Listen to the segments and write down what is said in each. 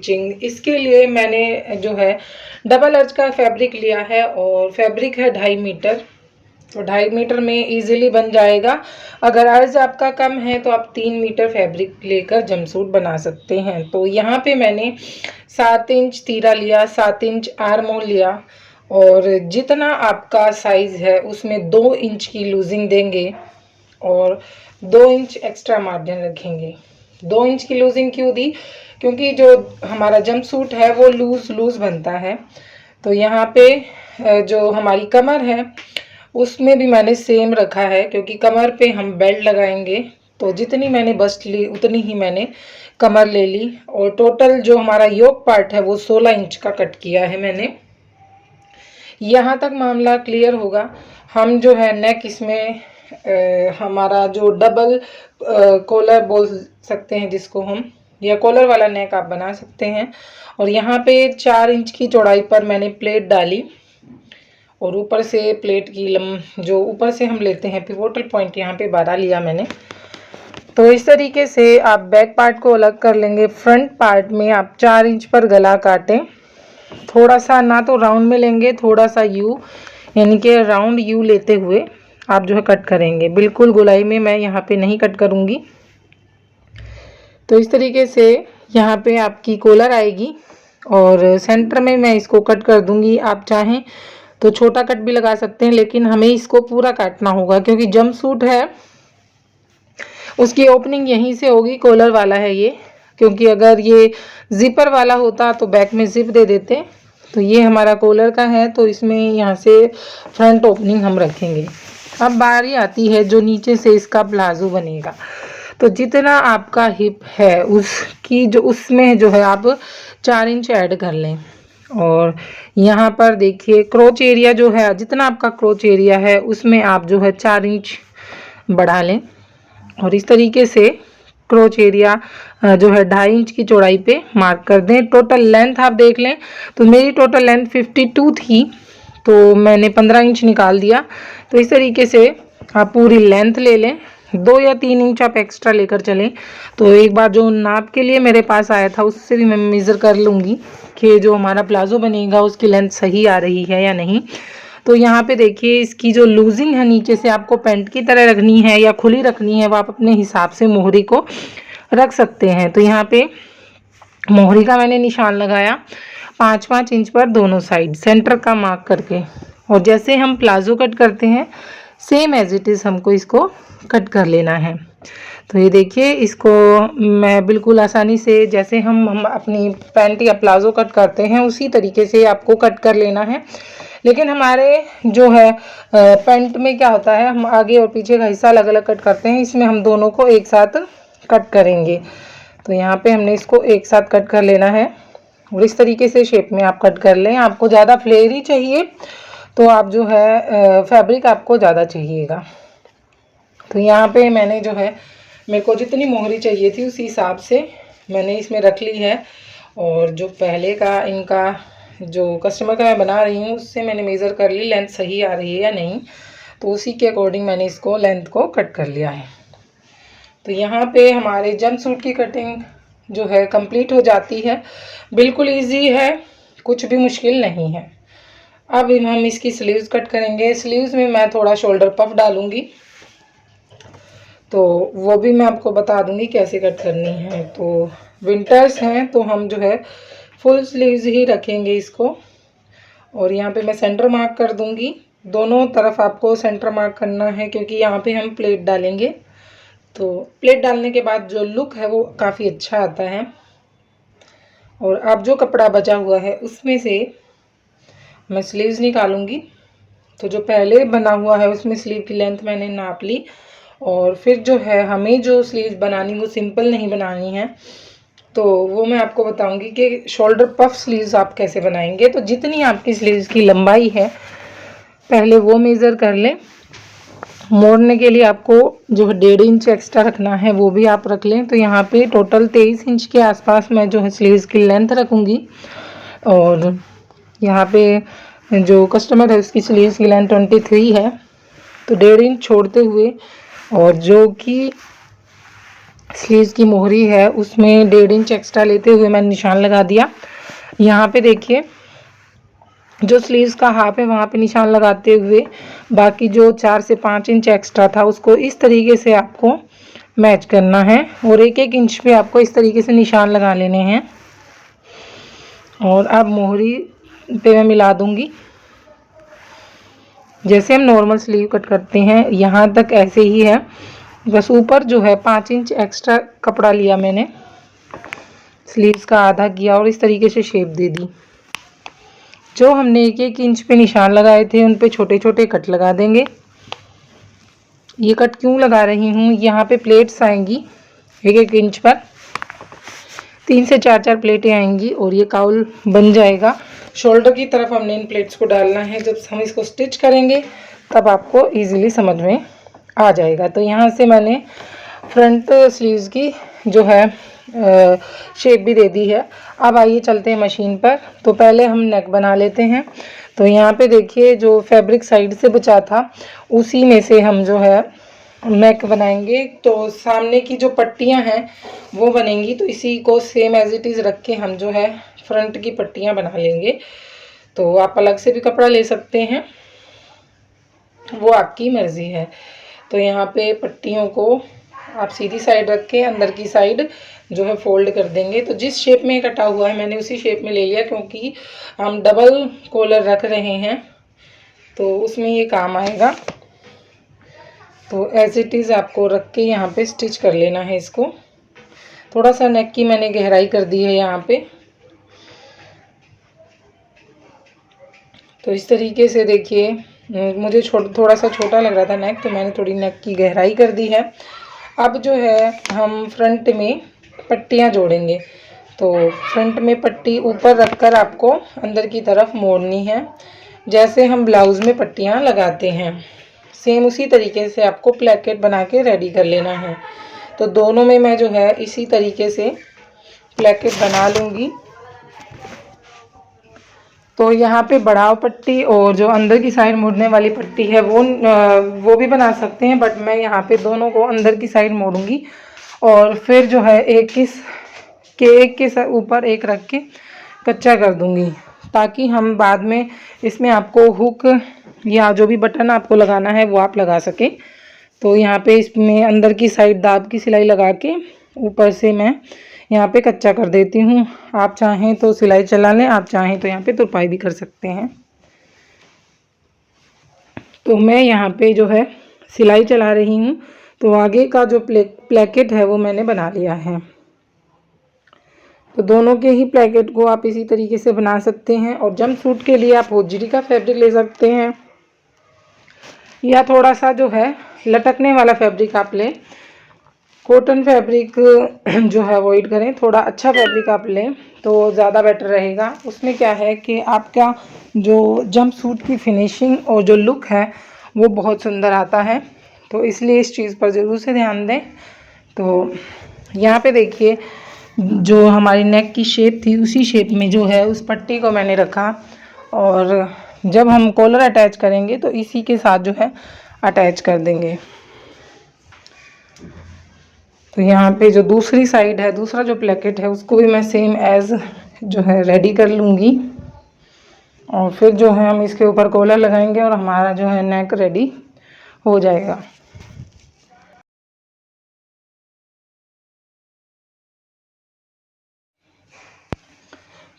Stitching, इसके लिए मैंने जो है डबल अर्ज का फैब्रिक लिया है और फैब्रिक है 2.5 मीटर। तो 2.5 मीटर में इजीली बन जाएगा। अगर अर्ज आपका कम है तो आप 3 मीटर फैब्रिक लेकर जमसूट बना सकते हैं। तो यहाँ पे मैंने 7 इंच तीरा लिया, 7 इंच आर्म होल लिया और जितना आपका साइज़ है उसमें 2 इंच की लूजिंग देंगे और 2 इंच एक्स्ट्रा मार्जिन रखेंगे। 2 इंच की लूजिंग क्यों दी? क्योंकि जो हमारा जंपसूट है वो लूज़ बनता है। तो यहाँ पे जो हमारी कमर है उसमें भी मैंने सेम रखा है, क्योंकि कमर पे हम बेल्ट लगाएंगे। तो जितनी मैंने बस्ट ली उतनी ही मैंने कमर ले ली और टोटल जो हमारा योक पार्ट है वो 16 इंच का कट किया है मैंने। यहाँ तक मामला क्लियर होगा। हम जो है नेक इसमें हमारा जो डबल कॉलर बोल सकते हैं जिसको हम, या कॉलर वाला नेक आप बना सकते हैं। और यहाँ पे 4 इंच की चौड़ाई पर मैंने प्लेट डाली और ऊपर से प्लेट की जो ऊपर से हम लेते हैं पिवोटल पॉइंट, यहाँ पे 12 लिया मैंने। तो इस तरीके से आप बैक पार्ट को अलग कर लेंगे। फ्रंट पार्ट में आप 4 इंच पर गला काटें। थोड़ा सा ना तो राउंड में लेंगे, थोड़ा सा यू यानी कि राउंड यू लेते हुए आप जो है कट करेंगे। बिल्कुल गोलाई में मैं यहाँ पे नहीं कट करूँगी। तो इस तरीके से यहाँ पे आपकी कॉलर आएगी और सेंटर में मैं इसको कट कर दूँगी। आप चाहें तो छोटा कट भी लगा सकते हैं, लेकिन हमें इसको पूरा काटना होगा क्योंकि जंपसूट है उसकी ओपनिंग यहीं से होगी। कॉलर वाला है ये, क्योंकि अगर ये जिपर वाला होता तो बैक में जिप दे देते। तो ये हमारा कॉलर का है तो इसमें यहाँ से फ्रंट ओपनिंग हम रखेंगे। अब बारी आती है जो नीचे से इसका प्लाजो बनेगा। तो जितना आपका हिप है उसकी जो उसमें जो है आप 4 इंच ऐड कर लें। और यहाँ पर देखिए क्रोच एरिया जो है, जितना आपका क्रोच एरिया है उसमें आप जो है 4 इंच बढ़ा लें और इस तरीके से क्रोच एरिया जो है 2.5 इंच की चौड़ाई पे मार्क कर दें। टोटल लेंथ आप देख लें तो मेरी टोटल लेंथ 52 थी तो मैंने 15 इंच निकाल दिया। तो इस तरीके से आप पूरी लेंथ ले लें। 2 या 3 इंच आप एक्स्ट्रा लेकर चलें। तो एक बार जो नाप के लिए मेरे पास आया था उससे भी मैं मेज़र कर लूँगी कि जो हमारा प्लाजो बनेगा उसकी लेंथ सही आ रही है या नहीं। तो यहाँ पे देखिए इसकी जो लूजिंग है नीचे से आपको पैंट की तरह रखनी है या खुली रखनी है, वो आप अपने हिसाब से मोहरी को रख सकते हैं। तो यहाँ पे मोहरी का मैंने निशान लगाया 5-5 इंच पर दोनों साइड सेंटर का मार्क करके। और जैसे हम प्लाजो कट करते हैं सेम एज इट इज़ हमको इसको कट कर लेना है। तो ये देखिए इसको मैं बिल्कुल आसानी से जैसे हम अपनी पैंट या प्लाजो कट करते हैं उसी तरीके से आपको कट कर लेना है। लेकिन हमारे जो है पैंट में क्या होता है, हम आगे और पीछे का हिस्सा अलग अलग कट करते हैं, इसमें हम दोनों को एक साथ कट करेंगे। तो यहाँ पे हमने इसको एक साथ कट कर लेना है और इस तरीके से शेप में आप कट कर लें। आपको ज़्यादा फ्लेयरी चाहिए तो आप जो है फैब्रिक आपको ज़्यादा चाहिएगा। तो यहाँ पे मैंने जो है मेरे को जितनी मोहरी चाहिए थी उसी हिसाब से मैंने इसमें रख ली है। और जो पहले का इनका जो कस्टमर का मैं बना रही हूँ उससे मैंने मेज़र कर ली लेंथ सही आ रही है या नहीं, तो उसी के अकॉर्डिंग मैंने इसको लेंथ को कट कर लिया है। तो यहाँ पे हमारे जंपसूट की कटिंग जो है कंप्लीट हो जाती है। बिल्कुल इजी है, कुछ भी मुश्किल नहीं है। अब हम इसकी स्लीव्स कट करेंगे। स्लीव्स में मैं थोड़ा शोल्डर पफ डालूंगी, तो वो भी मैं आपको बता दूंगी कैसे कट करनी है। तो विंटर्स हैं तो हम जो है फुल स्लीव्स ही रखेंगे इसको। और यहाँ पे मैं सेंटर मार्क कर दूंगी। दोनों तरफ आपको सेंटर मार्क करना है क्योंकि यहाँ पे हम प्लेट डालेंगे। तो प्लेट डालने के बाद जो लुक है वो काफ़ी अच्छा आता है। और अब जो कपड़ा बचा हुआ है उसमें से मैं स्लीव्स निकालूंगी। तो जो पहले बना हुआ है उसमें स्लीव की लेंथ मैंने नाप ली और फिर जो है हमें जो स्लीव्स बनानी वो सिंपल नहीं बनानी है, तो वो मैं आपको बताऊंगी कि शोल्डर पफ स्लीव्स आप कैसे बनाएंगे। तो जितनी आपकी स्लीव्स की लंबाई है पहले वो मेज़र कर लें। मोड़ने के लिए आपको जो 1.5 इंच एक्स्ट्रा रखना है वो भी आप रख लें। तो यहाँ पे टोटल 23 इंच के आसपास मैं जो है स्लीव्स की लेंथ रखूँगी। और यहाँ पे जो कस्टमर है उसकी स्लीव्स की लेंथ 23 है, तो 1.5 इंच छोड़ते हुए और जो कि स्लीव्स की मोहरी है उसमें 1.5 इंच एक्स्ट्रा लेते हुए मैंने निशान लगा दिया। यहाँ पे देखिए जो स्लीव्स का हाफ है वहाँ पे निशान लगाते हुए बाकी जो 4 से 5 इंच एक्स्ट्रा था उसको इस तरीके से आपको मैच करना है और 1-1 इंच पे आपको इस तरीके से निशान लगा लेने हैं। और अब मोहरी पे मैं मिला दूंगी जैसे हम नॉर्मल स्लीव कट करते हैं, यहाँ तक ऐसे ही है, बस ऊपर जो है 5 इंच एक्स्ट्रा कपड़ा लिया मैंने, स्लीव्स का आधा किया और इस तरीके से शेप दे दी। जो हमने 1-1 इंच पे निशान लगाए थे उन पे छोटे छोटे कट लगा देंगे। ये कट क्यों लगा रही हूँ, यहाँ पे प्लेट्स आएंगी 1-1 इंच पर, 3 से 4 प्लेटें आएंगी और ये काउल बन जाएगा। शोल्डर की तरफ हमने इन प्लेट्स को डालना है। जब हम इसको स्टिच करेंगे तब आपको इजीली समझ में आ जाएगा। तो यहाँ से मैंने फ्रंट स्लीव्स की जो है शेप भी दे दी है। अब आइए चलते हैं मशीन पर। तो पहले हम नेक बना लेते हैं। तो यहाँ पे देखिए जो फैब्रिक साइड से बचा था उसी में से हम जो है नेक बनाएंगे। तो सामने की जो पट्टियाँ हैं वो बनेंगी, तो इसी को सेम एज इट इज़ रख के हम जो है फ्रंट की पट्टियाँ बना लेंगे। तो आप अलग से भी कपड़ा ले सकते हैं, वो आपकी मर्ज़ी है। तो यहाँ पे पट्टियों को आप सीधी साइड रख के अंदर की साइड जो है फोल्ड कर देंगे। तो जिस शेप में कटा हुआ है मैंने उसी शेप में ले लिया, क्योंकि हम डबल कॉलर रख रहे हैं तो उसमें ये काम आएगा। तो एज इट इज़ आपको रख के यहाँ पे स्टिच कर लेना है इसको। थोड़ा सा नेक की मैंने गहराई कर दी है यहाँ पे। तो इस तरीके से देखिए, मुझे थोड़ा सा छोटा लग रहा था नेक, तो मैंने थोड़ी नेक की गहराई कर दी है। अब जो है हम फ्रंट में पट्टियाँ जोड़ेंगे। तो फ्रंट में पट्टी ऊपर रखकर आपको अंदर की तरफ मोड़नी है, जैसे हम ब्लाउज़ में पट्टियाँ लगाते हैं सेम उसी तरीके से आपको प्लेकेट बना के रेडी कर लेना है। तो दोनों में मैं जो है इसी तरीके से प्लेकेट बना लूँगी। तो यहाँ पे बढ़ाव पट्टी और जो अंदर की साइड मुड़ने वाली पट्टी है वो भी बना सकते हैं, बट मैं यहाँ पे दोनों को अंदर की साइड मोड़ूंगी और फिर जो है एक के ऊपर एक रख के कच्चा कर दूंगी, ताकि हम बाद में इसमें आपको हुक या जो भी बटन आपको लगाना है वो आप लगा सकें। तो यहाँ पे इसमें अंदर की साइड दाब की सिलाई लगा के ऊपर से मैं यहाँ पे कच्चा कर देती हूँ। आप चाहें तो सिलाई चला लें, आप चाहें तो यहाँ पे तुरपाई भी कर सकते हैं। तो मैं यहाँ पे जो है सिलाई चला रही हूँ। तो आगे का जो प्लेकेट है वो मैंने बना लिया है। तो दोनों के ही प्लेकेट को आप इसी तरीके से बना सकते हैं। और जंप सूट के लिए आप होजरी का फैब्रिक ले सकते हैं या थोड़ा सा जो है लटकने वाला फैब्रिक आप लें। कॉटन फैब्रिक जो है अवॉइड करें, थोड़ा अच्छा फैब्रिक आप लें तो ज़्यादा बेटर रहेगा। उसमें क्या है कि आपका जो जंप सूट की फिनिशिंग और जो लुक है वो बहुत सुंदर आता है। तो इसलिए इस चीज़ पर ज़रूर से ध्यान दें। तो यहाँ पे देखिए जो हमारी नेक की शेप थी उसी शेप में जो है उस पट्टी को मैंने रखा, और जब हम कॉलर अटैच करेंगे तो इसी के साथ जो है अटैच कर देंगे। तो यहाँ पे जो दूसरी साइड है, दूसरा जो प्लेकेट है उसको भी मैं सेम एज जो है रेडी कर लूँगी, और फिर जो है हम इसके ऊपर कॉलर लगाएंगे और हमारा जो है नेक रेडी हो जाएगा।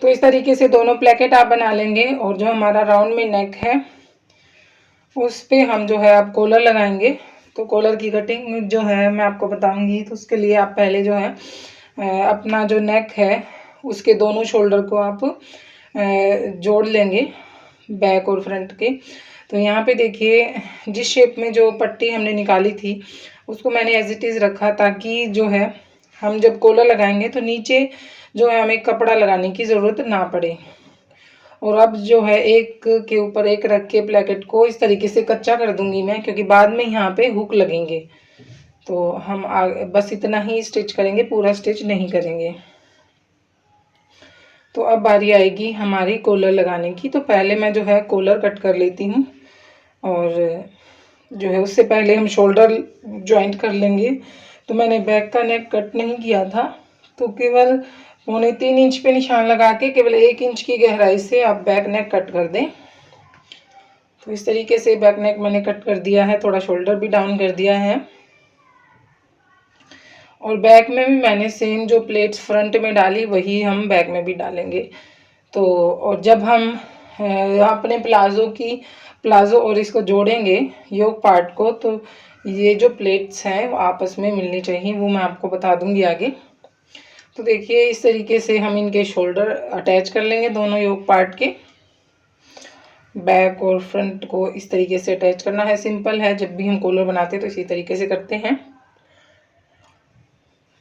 तो इस तरीके से दोनों प्लेकेट आप बना लेंगे और जो हमारा राउंड में नेक है उस पे हम जो है अब कॉलर लगाएंगे। तो कॉलर की कटिंग जो है मैं आपको बताऊंगी। तो उसके लिए आप पहले जो है अपना जो नेक है उसके दोनों शोल्डर को आप जोड़ लेंगे, बैक और फ्रंट के। तो यहाँ पे देखिए जिस शेप में जो पट्टी हमने निकाली थी उसको मैंने एज इट इज़ रखा, ताकि जो है हम जब कॉलर लगाएंगे तो नीचे जो है हमें कपड़ा लगाने की ज़रूरत ना पड़े। और अब जो है एक के ऊपर एक रख के प्लेकेट को इस तरीके से कच्चा कर दूंगी मैं, क्योंकि बाद में यहाँ पे हुक लगेंगे। तो हम बस इतना ही स्टिच करेंगे, पूरा स्टिच नहीं करेंगे। तो अब बारी आएगी हमारी कॉलर लगाने की। तो पहले मैं जो है कॉलर कट कर लेती हूँ, और जो है उससे पहले हम शोल्डर जॉइंट कर लेंगे। तो मैंने बैक का नेक कट नहीं किया था, तो केवल 3.25 इंच पे निशान लगा के केवल 1 इंच की गहराई से आप बैक नेक कट कर दें। तो इस तरीके से बैक नेक मैंने कट कर दिया है, थोड़ा शोल्डर भी डाउन कर दिया है। और बैक में भी मैंने सेम जो प्लेट्स फ्रंट में डाली वही हम बैक में भी डालेंगे। तो और जब हम अपने प्लाज़ो और इसको जोड़ेंगे योक पार्ट को, तो ये जो प्लेट्स हैं वो आपस में मिलनी चाहिए, वो मैं आपको बता दूंगी आगे। तो देखिए इस तरीके से हम इनके शोल्डर अटैच कर लेंगे, दोनों योक पार्ट के बैक और फ्रंट को इस तरीके से अटैच करना है। सिंपल है, जब भी हम कॉलर बनाते हैं तो इसी तरीके से करते हैं।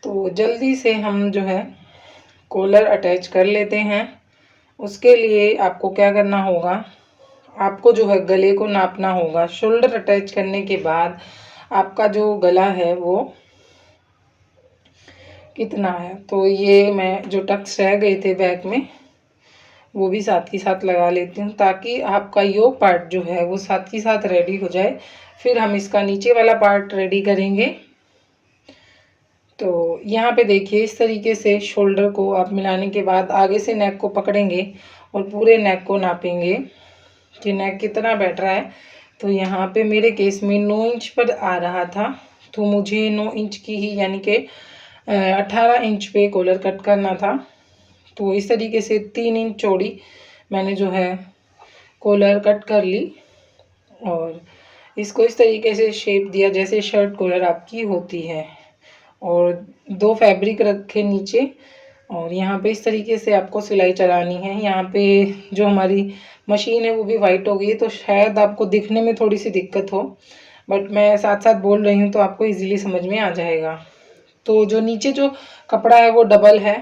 तो जल्दी से हम जो है कॉलर अटैच कर लेते हैं। उसके लिए आपको क्या करना होगा, आपको जो है गले को नापना होगा। शोल्डर अटैच करने के बाद आपका जो गला है वो कितना है, तो ये मैं जो टक्स रह गए थे बैक में वो भी साथ ही साथ लगा लेती हूँ, ताकि आपका योक पार्ट जो है वो साथ ही साथ रेडी हो जाए। फिर हम इसका नीचे वाला पार्ट रेडी करेंगे। तो यहाँ पे देखिए इस तरीके से शोल्डर को आप मिलाने के बाद आगे से नेक को पकड़ेंगे और पूरे नेक को नापेंगे कि नेक कितना बैठ रहा है। तो यहाँ पे मेरे केस में 9 इंच पर आ रहा था, तो मुझे 9 इंच की ही यानी कि 18 इंच पे कॉलर कट करना था। तो इस तरीके से 3 इंच चौड़ी मैंने जो है कॉलर कट कर ली और इसको इस तरीके से शेप दिया जैसे शर्ट कॉलर आपकी होती है। और 2 फैब्रिक रखे नीचे और यहाँ पे इस तरीके से आपको सिलाई चलानी है। यहाँ पे जो हमारी मशीन है वो भी वाइट हो गई है, तो शायद आपको दिखने में थोड़ी सी दिक्कत हो, बट मैं साथ साथ बोल रही हूँ तो आपको इजीली समझ में आ जाएगा। तो जो नीचे जो कपड़ा है वो डबल है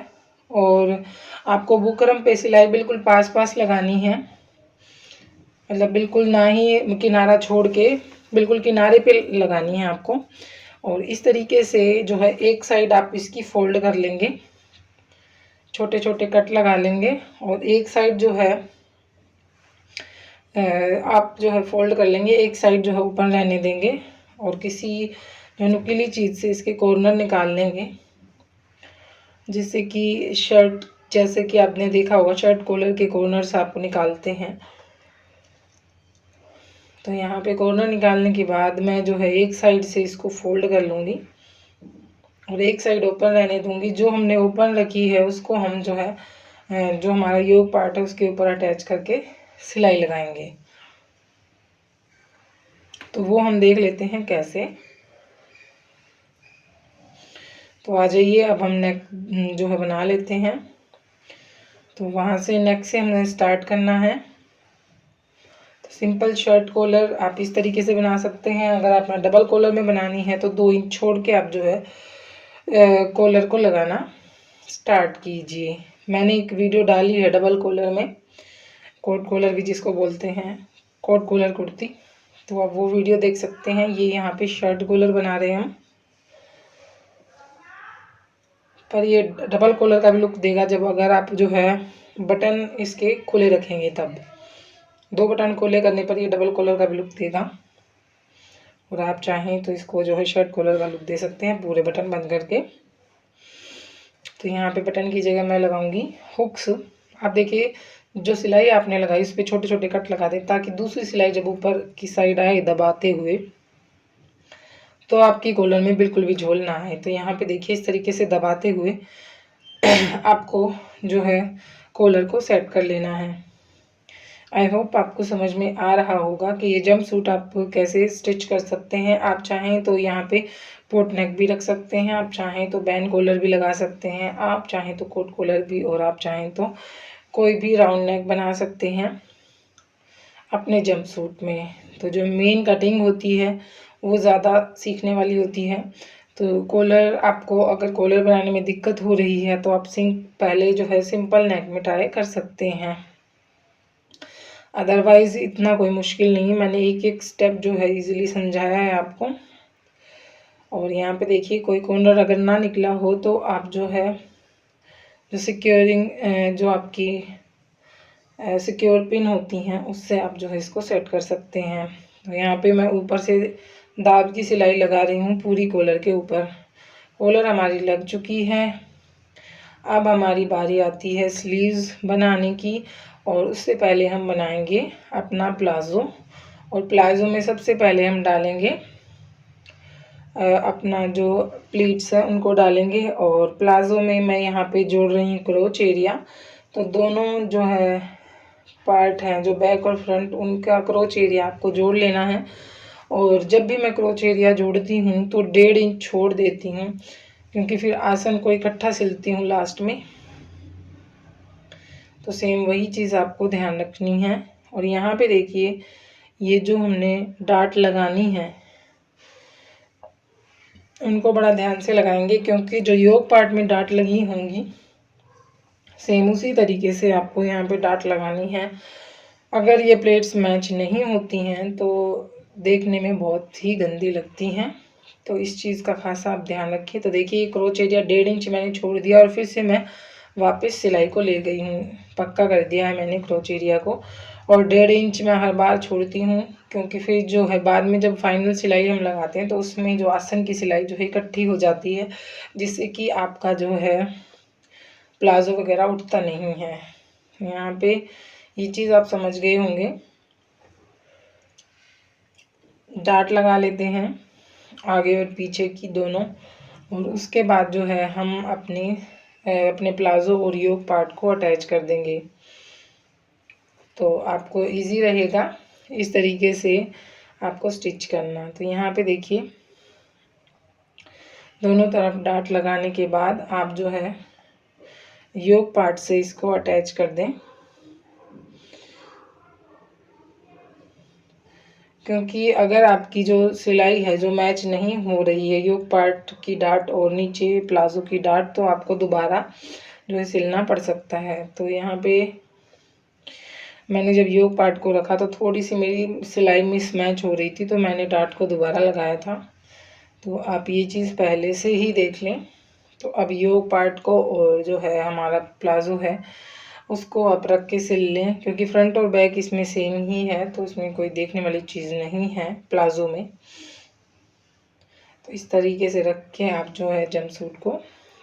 और आपको बुकरम पे सिलाई बिल्कुल पास पास लगानी है, मतलब बिल्कुल ना ही किनारा छोड़ के, बिल्कुल किनारे पे लगानी है आपको। और इस तरीके से जो है एक साइड आप इसकी फोल्ड कर लेंगे, छोटे छोटे कट लगा लेंगे और एक साइड जो है आप जो है फोल्ड कर लेंगे, एक साइड जो है ओपन रहने देंगे और किसी जो नुकीली चीज़ से इसके कॉर्नर निकाल लेंगे, जिससे कि शर्ट, जैसे कि आपने देखा होगा शर्ट कॉलर के कॉर्नर से आपको निकालते हैं। तो यहाँ पे कॉर्नर निकालने के बाद मैं जो है एक साइड से इसको फोल्ड कर लूँगी और एक साइड ओपन रहने दूँगी। जो हमने ओपन रखी है उसको हम जो है जो हमारा योक पार्ट है उसके ऊपर अटैच करके सिलाई लगाएंगे। तो वो हम देख लेते हैं कैसे। तो आ जाइए, अब हम नेक जो है बना लेते हैं। तो वहाँ से नेक से हमें स्टार्ट करना है। तो सिंपल शर्ट कॉलर आप इस तरीके से बना सकते हैं। अगर आप डबल कॉलर में बनानी है तो 2 इंच छोड़ के आप जो है कॉलर को लगाना स्टार्ट कीजिए। मैंने एक वीडियो डाली है डबल कॉलर में, कोट कॉलर भी जिसको बोलते हैं, कोट कॉलर कुर्ती, तो आप वो वीडियो देख सकते हैं। ये यहाँ पे शर्ट कॉलर बना रहे हैं हम, पर ये डबल कॉलर का भी लुक देगा जब अगर आप जो है बटन इसके खुले रखेंगे, तब 2 बटन खुले करने पर ये डबल कॉलर का भी लुक देगा। और आप चाहें तो इसको जो है शर्ट कॉलर का लुक दे सकते हैं पूरे बटन बंद करके। तो यहाँ पे बटन की जगह मैं लगाऊंगी हुक्स। आप देखिए जो सिलाई आपने लगाई उस पर छोटे छोटे कट लगा दें, ताकि दूसरी सिलाई जब ऊपर की साइड आए दबाते हुए तो आपकी कॉलर में बिल्कुल भी झोल ना आए। तो यहाँ पे देखिए इस तरीके से दबाते हुए आपको जो है कॉलर को सेट कर लेना है। आई होप आपको समझ में आ रहा होगा कि ये जंप सूट आप कैसे स्टिच कर सकते हैं। आप चाहें तो यहाँ पे पोट नेक भी रख सकते हैं, आप चाहें तो बैन कॉलर भी लगा सकते हैं, आप चाहें तो कोट कॉलर भी, और आप चाहें तो कोई भी राउंड नेक बना सकते हैं अपने जंप सूट में। तो जो मेन कटिंग होती है वो ज़्यादा सीखने वाली होती है। तो कॉलर आपको अगर कॉलर बनाने में दिक्कत हो रही है तो आप पहले जो है सिंपल नेक में ट्राई कर सकते हैं, अदरवाइज़ इतना कोई मुश्किल नहीं है। मैंने एक एक स्टेप जो है इजीली समझाया है आपको। और यहाँ पे देखिए कोई कॉर्नर अगर ना निकला हो तो आप जो है जो सिक्योरिंग जो आपकी सिक्योर पिन होती हैं उससे आप जो है इसको सेट कर सकते हैं। तो यहाँ पे मैं ऊपर से दाब की सिलाई लगा रही हूँ पूरी कॉलर के ऊपर, कॉलर हमारी लग चुकी है। अब हमारी बारी आती है स्लीव्स बनाने की, और उससे पहले हम बनाएंगे अपना प्लाज़ो। और प्लाज़ो में सबसे पहले हम डालेंगे अपना जो प्लीट्स है उनको डालेंगे। और प्लाज़ो में मैं यहाँ पे जोड़ रही हूँ क्रोच एरिया। तो दोनों जो है पार्ट हैं, जो बैक और फ्रंट, उनका क्रोच एरिया आपको जोड़ लेना है। और जब भी मैं क्रोच एरिया जोड़ती हूँ तो 1.5 इंच छोड़ देती हूँ, क्योंकि फिर आसन को इकट्ठा सिलती हूँ लास्ट में। तो सेम वही चीज़ आपको ध्यान रखनी है। और यहाँ पे देखिए, ये जो हमने डाट लगानी है उनको बड़ा ध्यान से लगाएंगे, क्योंकि जो योक पार्ट में डाट लगी होंगी सेम उसी तरीके से आपको यहाँ पे डाट लगानी है। अगर ये प्लेट्स मैच नहीं होती हैं तो देखने में बहुत ही गंदी लगती हैं, तो इस चीज़ का खासा आप ध्यान रखिए। तो देखिए, क्रोच एरिया 1.5 इंच मैंने छोड़ दिया और फिर से मैं वापस सिलाई को ले गई हूँ। पक्का कर दिया है मैंने क्रोच एरिया को, और 1.5 इंच मैं हर बार छोड़ती हूँ, क्योंकि फिर जो है बाद में जब फाइनल सिलाई हम लगाते हैं तो उसमें जो आसन की सिलाई जो है इकट्ठी हो जाती है, जिससे कि आपका जो है प्लाज़ो वगैरह उठता नहीं है। यहाँ पे ये चीज़ आप समझ गए होंगे। डाट लगा लेते हैं आगे और पीछे की दोनों, और उसके बाद जो है हम अपने प्लाज़ो और योक पार्ट को अटैच कर देंगे। तो आपको इजी रहेगा इस तरीके से आपको स्टिच करना। तो यहाँ पे देखिए, दोनों तरफ डाट लगाने के बाद आप जो है योक पार्ट से इसको अटैच कर दें, क्योंकि अगर आपकी जो सिलाई है जो मैच नहीं हो रही है योक पार्ट की डाट और नीचे प्लाज़ो की डाट, तो आपको दोबारा जो है सिलना पड़ सकता है। तो यहाँ पे मैंने जब योक पार्ट को रखा तो थोड़ी सी मेरी सिलाई मिसमैच हो रही थी, तो मैंने डाट को दोबारा लगाया था। तो आप ये चीज़ पहले से ही देख लें। तो अब योक पार्ट को और जो है हमारा प्लाज़ो है उसको आप रख के सिल लें, क्योंकि फ्रंट और बैक इसमें सेम ही है, तो इसमें कोई देखने वाली चीज़ नहीं है प्लाज़ो में। तो इस तरीके से रख के आप जो है जंपसूट को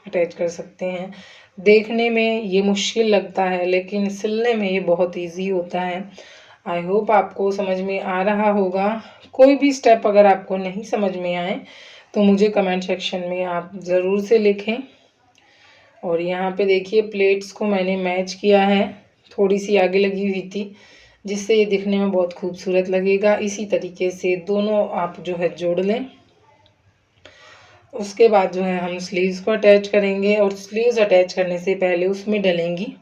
अटैच कर सकते हैं। देखने में ये मुश्किल लगता है, लेकिन सिलने में ये बहुत इजी होता है। आई होप आपको समझ में आ रहा होगा। कोई भी स्टेप अगर आपको नहीं समझ में आए तो मुझे कमेंट सेक्शन में आप ज़रूर से लिखें। और यहाँ पे देखिए, प्लेट्स को मैंने मैच किया है, थोड़ी सी आगे लगी हुई थी, जिससे ये दिखने में बहुत खूबसूरत लगेगा। इसी तरीके से दोनों आप जो है जोड़ लें। उसके बाद जो है हम स्लीव्स को अटैच करेंगे, और स्लीव्स अटैच करने से पहले उसमें डलेंगी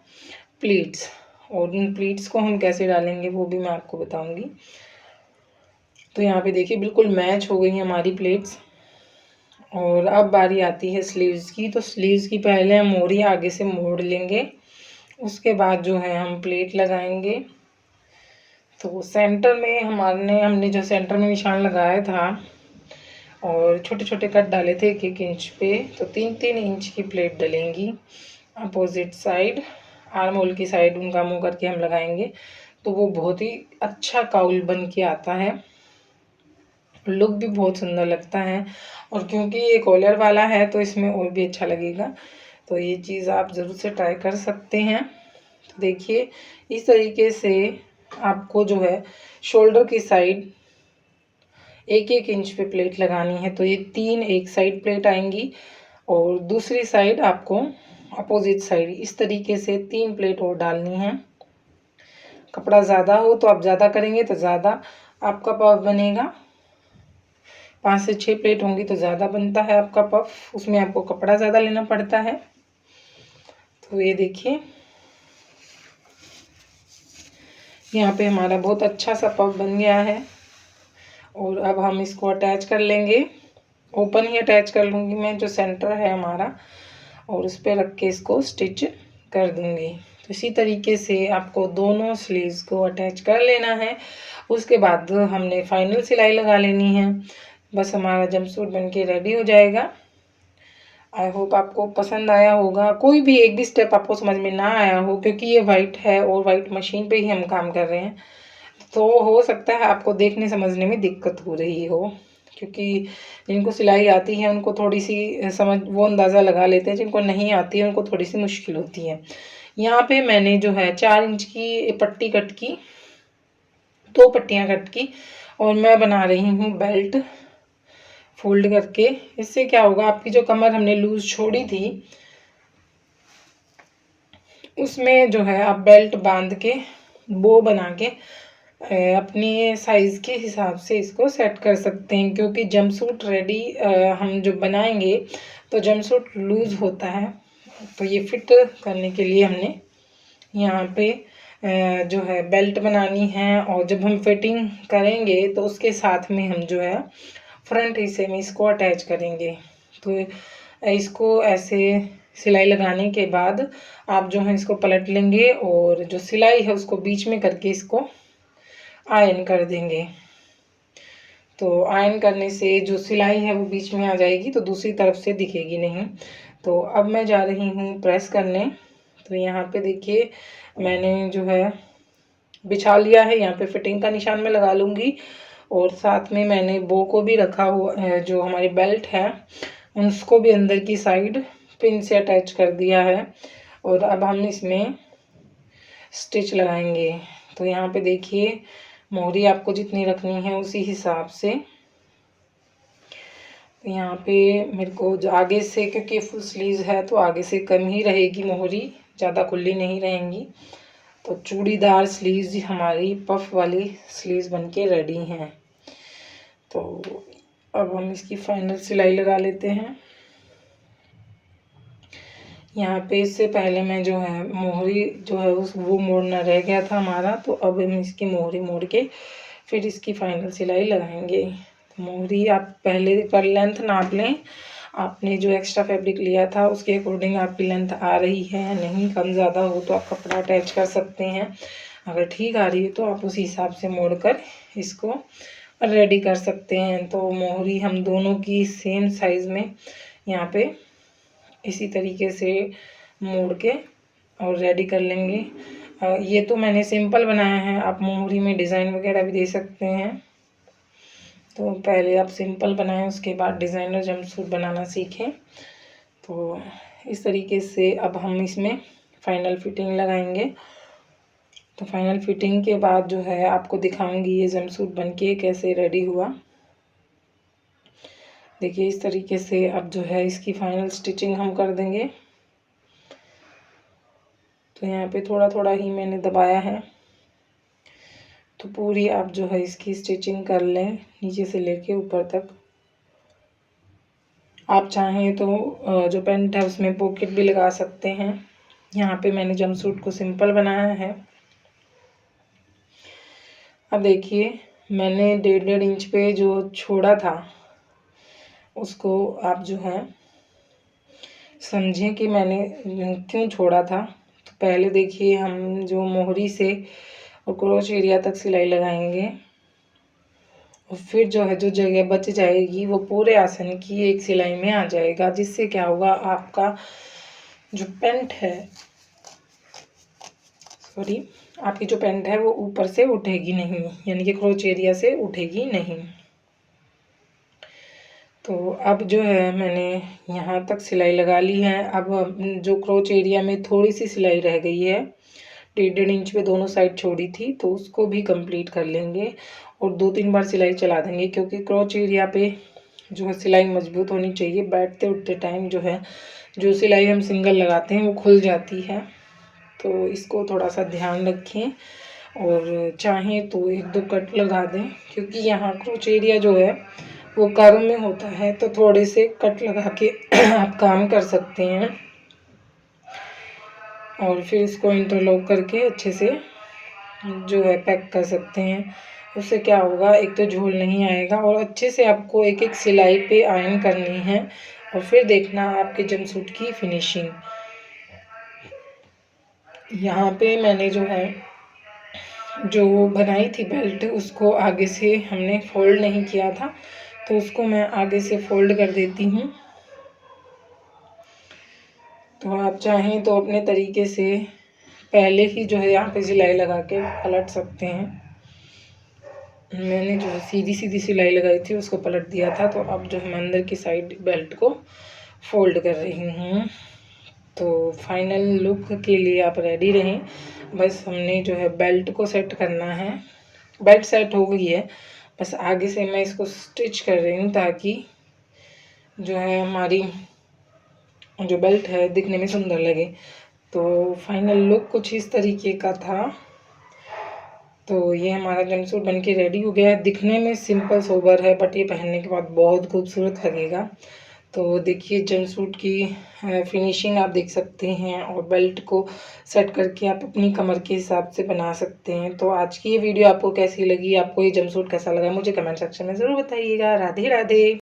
प्लीट्स। और उन प्लीट्स को हम कैसे डालेंगे वो भी मैं आपको बताऊंगी। तो यहाँ पे देखिए, बिल्कुल मैच हो गई हैं हमारी प्लेट्स। और अब बारी आती है स्लीव्स की। तो स्लीव्स की पहले हम मोरी आगे से मोड़ लेंगे, उसके बाद जो है हम प्लेट लगाएंगे। तो सेंटर में हमने जो सेंटर में निशान लगाया था और छोटे छोटे कट डाले थे 1-1 इंच पे, तो 3-3 इंच की प्लेट डलेंगी। अपोजिट साइड, आर्म होल की साइड उनका मुंह करके हम लगाएंगे, तो वो बहुत ही अच्छा काउल बन के आता है, लुक भी बहुत सुंदर लगता है। और क्योंकि ये कॉलर वाला है तो इसमें और भी अच्छा लगेगा। तो ये चीज़ आप ज़रूर से ट्राई कर सकते हैं। तो देखिए, इस तरीके से आपको जो है शोल्डर की साइड 1-1 इंच पे प्लेट लगानी है। तो ये 3 एक साइड प्लेट आएंगी, और दूसरी साइड आपको अपोजिट साइड इस तरीके से 3 प्लेट और डालनी है। कपड़ा ज़्यादा हो तो आप ज़्यादा करेंगे तो ज़्यादा आपका पफ बनेगा। 5 से 6 प्लेट होंगी तो ज़्यादा बनता है आपका पफ, उसमें आपको कपड़ा ज़्यादा लेना पड़ता है। तो ये देखिए, यहाँ पे हमारा बहुत अच्छा सा पफ बन गया है। और अब हम इसको अटैच कर लेंगे। ओपन ही अटैच कर लूँगी मैं, जो सेंटर है हमारा, और उस पर रख के इसको स्टिच कर दूँगी। तो इसी तरीके से आपको दोनों स्लीव्स को अटैच कर लेना है। उसके बाद हमने फाइनल सिलाई लगा लेनी है। बस हमारा जंपसूट बनके रेडी हो जाएगा। आई होप आपको पसंद आया होगा। कोई भी एक भी स्टेप आपको समझ में ना आया हो, क्योंकि ये वाइट है और वाइट मशीन पे ही हम काम कर रहे हैं, तो हो सकता है आपको देखने समझने में दिक्कत हो रही हो। क्योंकि जिनको सिलाई आती है उनको थोड़ी सी समझ वो अंदाज़ा लगा लेते हैं, जिनको नहीं आती है उनको थोड़ी सी मुश्किल होती है। यहाँ पे मैंने जो है 4 इंच की पट्टी कट की, 2 पट्टियाँ कट की और मैं बना रही हूँ बेल्ट फोल्ड करके। इससे क्या होगा, आपकी जो कमर हमने लूज छोड़ी थी उसमें जो है आप बेल्ट बांध के बो बना के अपनी साइज़ के हिसाब से इसको सेट कर सकते हैं। क्योंकि जंपसूट रेडी हम जो बनाएंगे तो जंपसूट लूज़ होता है, तो ये फिट करने के लिए हमने यहाँ पे जो है बेल्ट बनानी है। और जब हम फिटिंग करेंगे तो उसके साथ में हम जो है फ्रंट हिस्से में इसको अटैच करेंगे। तो इसको ऐसे सिलाई लगाने के बाद आप जो है इसको पलट लेंगे और जो सिलाई है उसको बीच में करके इसको आयरन कर देंगे। तो आयरन करने से जो सिलाई है वो बीच में आ जाएगी, तो दूसरी तरफ से दिखेगी नहीं। तो अब मैं जा रही हूँ प्रेस करने। तो यहाँ पे देखिए मैंने जो है बिछा लिया है, यहाँ पे फिटिंग का निशान मैं लगा लूँगी और साथ में मैंने बो को भी रखा हुआ है, जो हमारी बेल्ट है उसको भी अंदर की साइड पिन से अटैच कर दिया है। और अब हम इसमें स्टिच लगाएंगे। तो यहाँ पे देखिए मोहरी आपको जितनी रखनी है उसी हिसाब से। तो यहाँ पे मेरे को जो आगे से, क्योंकि फुल स्लीव है तो आगे से कम ही रहेगी मोहरी, ज़्यादा खुली नहीं रहेंगी। तो चूड़ीदार स्लीव्स हमारी पफ वाली स्लीव्स बनके रेडी हैं। तो अब हम इसकी फाइनल सिलाई लगा लेते हैं। यहाँ पे इससे पहले मैं जो है मोहरी जो है उस वो मोड़ना रह गया था हमारा, तो अब हम इसकी मोहरी मोड़ के फिर इसकी फाइनल सिलाई लगाएंगे। तो मोहरी आप पहले पर लेंथ नाप लें, आपने जो एक्स्ट्रा फैब्रिक लिया था उसके अकॉर्डिंग आपकी लेंथ आ रही है या नहीं। कम ज़्यादा हो तो आप कपड़ा अटैच कर सकते हैं, अगर ठीक आ रही है तो आप उस हिसाब से मोड़ कर इसको रेडी कर सकते हैं। तो मोहरी हम दोनों की सेम साइज़ में यहाँ पे इसी तरीके से मोड़ के और रेडी कर लेंगे। ये तो मैंने सिंपल बनाया है, आप मोहरी में डिज़ाइन वगैरह भी दे सकते हैं। तो पहले आप सिंपल बनाएं, उसके बाद डिज़ाइनर जंपसूट बनाना सीखें। तो इस तरीके से अब हम इसमें फाइनल फिटिंग लगाएंगे। तो फाइनल फिटिंग के बाद जो है आपको दिखाऊंगी ये जंपसूट बनके कैसे रेडी हुआ। देखिए इस तरीके से अब जो है इसकी फाइनल स्टिचिंग हम कर देंगे। तो यहाँ पे थोड़ा थोड़ा ही मैंने दबाया है, तो पूरी आप जो है इसकी स्टिचिंग कर लें नीचे से लेके ऊपर तक। आप चाहें तो जो पैंट है उसमें पॉकेट भी लगा सकते हैं। यहाँ पे मैंने जंपसूट को सिंपल बनाया है। अब देखिए मैंने 1.5 इंच पे जो छोड़ा था उसको आप जो है समझें कि मैंने क्यों छोड़ा था। तो पहले देखिए हम जो मोहरी से और क्रोच एरिया तक सिलाई लगाएंगे और फिर जो है जो जगह बच जाएगी वो पूरे आसन की एक सिलाई में आ जाएगा, जिससे क्या होगा आपका जो पैंट है आपकी जो पैंट है वो ऊपर से उठेगी नहीं, यानी कि क्रोच एरिया से उठेगी नहीं। तो अब जो है मैंने यहाँ तक सिलाई लगा ली है। अब जो क्रोच एरिया में थोड़ी सी सिलाई रह गई है, 1.5 इंच पे दोनों साइड छोड़ी थी, तो उसको भी कंप्लीट कर लेंगे और 2-3 बार सिलाई चला देंगे। क्योंकि क्रोच एरिया पे जो है सिलाई मजबूत होनी चाहिए, बैठते उठते टाइम जो है जो सिलाई हम सिंगल लगाते हैं वो खुल जाती है। तो इसको थोड़ा सा ध्यान रखें और चाहें तो 1-2 कट लगा दें, क्योंकि यहाँ क्रोच एरिया जो है वो कर्व में होता है, तो थोड़े से कट लगा के आप काम कर सकते हैं और फिर इसको इंटरलॉक करके अच्छे से जो है पैक कर सकते हैं। उससे क्या होगा, एक तो झोल नहीं आएगा और अच्छे से आपको एक एक सिलाई पे आयरन करनी है और फिर देखना आपके जंपसूट की फिनिशिंग। यहाँ पे मैंने जो है जो बनाई थी बेल्ट उसको आगे से हमने फोल्ड नहीं किया था, तो उसको मैं आगे से फोल्ड कर देती हूँ। तो आप चाहें तो अपने तरीके से पहले ही जो है यहाँ पे सिलाई लगा के पलट सकते हैं। मैंने जो है सीधी सीधी सिलाई लगाई थी उसको पलट दिया था, तो अब जो है मैं अंदर की साइड बेल्ट को फोल्ड कर रही हूँ। तो फाइनल लुक के लिए आप रेडी रहें। बस हमने जो है बेल्ट को सेट करना है। बेल्ट सेट हो गई है, बस आगे से मैं इसको स्टिच कर रही हूँ ताकि जो है हमारी जो बेल्ट है दिखने में सुंदर लगे। तो फाइनल लुक कुछ इस तरीके का था। तो ये हमारा जंपसूट बनके रेडी हो गया है। दिखने में सिंपल सोबर है, बट ये पहनने के बाद बहुत खूबसूरत लगेगा। तो देखिए जंपसूट की फिनिशिंग आप देख सकते हैं, और बेल्ट को सेट करके आप अपनी कमर के हिसाब से बना सकते हैं। तो आज की ये वीडियो आपको कैसी लगी, आपको ये जंपसूट कैसा लगा, मुझे कमेंट सेक्शन में ज़रूर बताइएगा। राधे राधे।